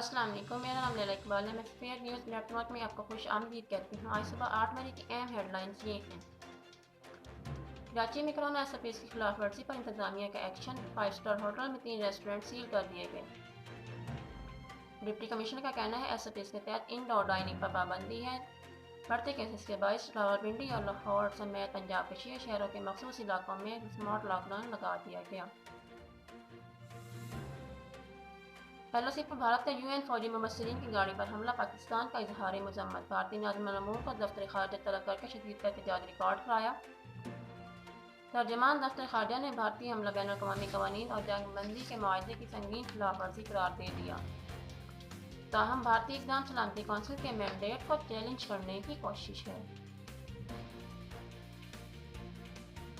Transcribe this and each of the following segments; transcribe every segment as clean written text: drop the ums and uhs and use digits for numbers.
السلام علیکم، میرا نام لیلا اقبال ہے۔ میں فیئر نیوز نیٹ ورک میں آپ کو خوش آمدید کہتی ہوں۔ آج صبح 8 بجے کی اہم ہیڈ لائنز یہ ہیں۔ کراچی میں کرونا SOPs کی خلاف ورزی پر انتظامیہ کا ایکشن، 5 اسٹار ہوٹل میں 3 ریسٹورنٹ سیل کر دیے گئے۔ ڈپٹی کمشنر کا کہنا ہے SOPs کے تحت انڈور ڈائننگ پر پابندی ہے۔ بڑھتے کیسز کے باعث راولپنڈی اور لاہور سمیت پنجاب کے 6 شہروں کے مخصوص علاقوں میں اسمارٹ لاک ڈاؤن لگا دیا گیا۔ LOC پر بھارت کا UN فوجی ممثلین کی گاڑی پر حملہ، پاکستان کا اظہار مذمت، بھارتی ناظم الامور کو دفتر خارجہ طلب کر کے شدید احتجاج ریکارڈ کرایا۔ ترجمان دفتر خارجہ نے بھارتی حملہ بین الاقوامی قوانین اور جنگ بندی کے معاہدے کی سنگین خلاف ورزی قرار دے دیا، تاہم بھارتی اقدام سلامتی کونسل کے مینڈیٹ کو چیلنج کرنے کی کوشش ہے۔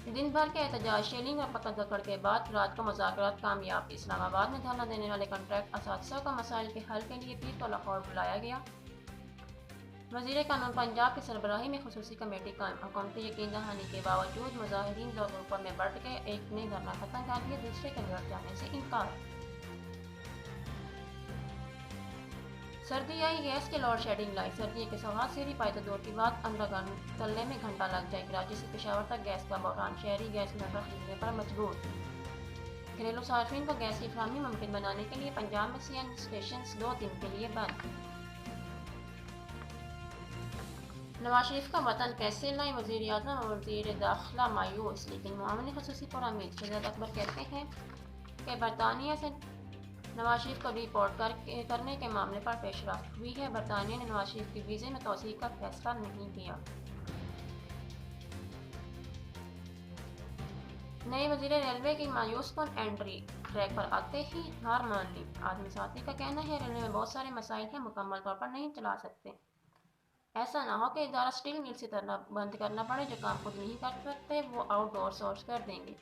دن بھر کے احتجاج، شیلنگ اور پکڑ دھکڑ کے بعد رات کو مذاکرات کامیاب، اسلام آباد میں دھرنا دینے والے کنٹریکٹ اساتذہ کو مسائل کے حل کے لیے پیر کو لاہور بلایا گیا۔ وزیر قانون پنجاب کی سربراہی میں خصوصی کمیٹی قائم، حکومتی یقین دہانی کے باوجود مظاہرین دو گروپوں میں بٹ گئے، ایک نے دھرنا ختم کر دیا، دوسرے کا گھر جانے سے انکار۔ سردی آئی، گیس کی لوڈ شیڈنگ لائی، سردی کے سوغات سیری پائی تو دور کی بات، انڈر گراؤنڈ تلنے میں گھنٹہ لگ جائے، کراچی سے پشاور تک گیس کا بحران، شہری گیس سلنڈر خریدنے پر مجبور۔ گھریلو صارفین کو گیس کی فراہمی ممکن بنانے کے لیے پنجاب میں CNG اسٹیشنز 2 دن کے لیے بند۔ نواز شریف کا وطن کیسے لائیں، وزیر اعظم اور وزیر داخلہ مایوس لیکن معاون خصوصی پر امید۔ شہزاد اکبر کہتے ہیں کہ برطانیہ سے نواز شریف کو ری پورٹ کرنے کے معاملے پر پیش رفت ہوئی ہے، برطانیہ نے نواز شریف کی ویزے میں توسیع کا فیصلہ نہیں کیا۔ نئے وزیر ریلوے کی مایوس کن انٹری، ٹریک پر آتے ہی ہار مان لی، آدمی ساتھی کا کہنا ہے ریلوے میں بہت سارے مسائل ہیں، مکمل طور پر نہیں چلا سکتے، ایسا نہ ہو کہ ادارہ اسٹیل مل سے بند کرنا پڑے، جو کام خود نہیں کر سکتے وہ آؤٹ ڈور سورس کر دیں گے۔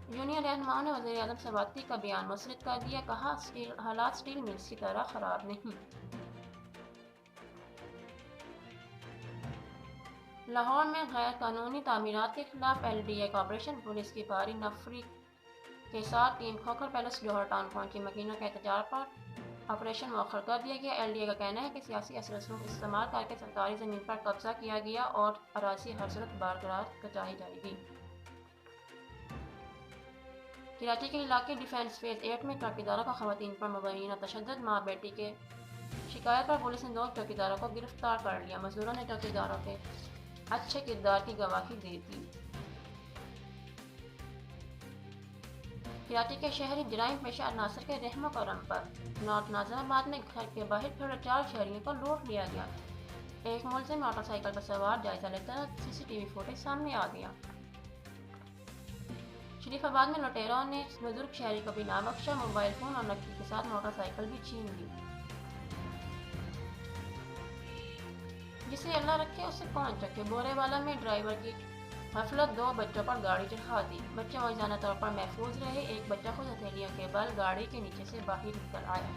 یونین رہنماؤں نے وزیر اعظم سے باتیں کا بیان مسترد کر دیا، کہا حالات اسٹیل ملز کی طرح خراب نہیں۔ لاہور میں غیر قانونی تعمیرات کے خلاف LDA کا آپریشن، پولیس کی بھاری نفری کے ساتھ ٹیم کھوکھر پیلس جوہر ٹاؤن پہنچی، مکینوں کے احتجاج پر آپریشن مؤخر کر دیا گیا۔ LDA کا کہنا ہے کہ سیاسی اثر و رسوخ استعمال کر کے سرکاری زمین پر قبضہ کیا گیا اور اراضی ہر صورت برقرار بچائی جائے گی۔ کراچی کے علاقے ڈیفنس فیز 8 میں چوکیداروں کا خواتین پر مبینہ تشدد، ماں بیٹی کے شکایت پر پولیس نے 2 چوکیداروں کو گرفتار کر لیا، مزدوروں نے چوکیداروں کے اچھے کردار کی گواہی دے دی۔ کراچی کے شہری جرائم پیشہ عناصر کے رحم و کرم پر، نارتھ ناظم آباد میں گھر کے باہر کھڑے 4 شہریوں کو لوٹ لیا گیا، ایک ملزم موٹر سائیکل پر سوار جائزہ لیتا CCTV فوٹیج سامنے آ گیا۔ شریف آباد میں لٹیروں نے بزرگ شہری کو بھی نہ بخشا، موبائل فون اور نقدی کے ساتھ موٹر سائیکل بھی چھین لی۔ جسے اللہ رکھے اسے کون چکے، بورے والا میں ڈرائیور کی غفلت، 2 بچوں پر گاڑی چڑھا دی، بچے موجزانہ طور پر محفوظ رہے، ایک بچہ خود ہتھیلیوں کے بل گاڑی کے نیچے سے باہر نکل آیا۔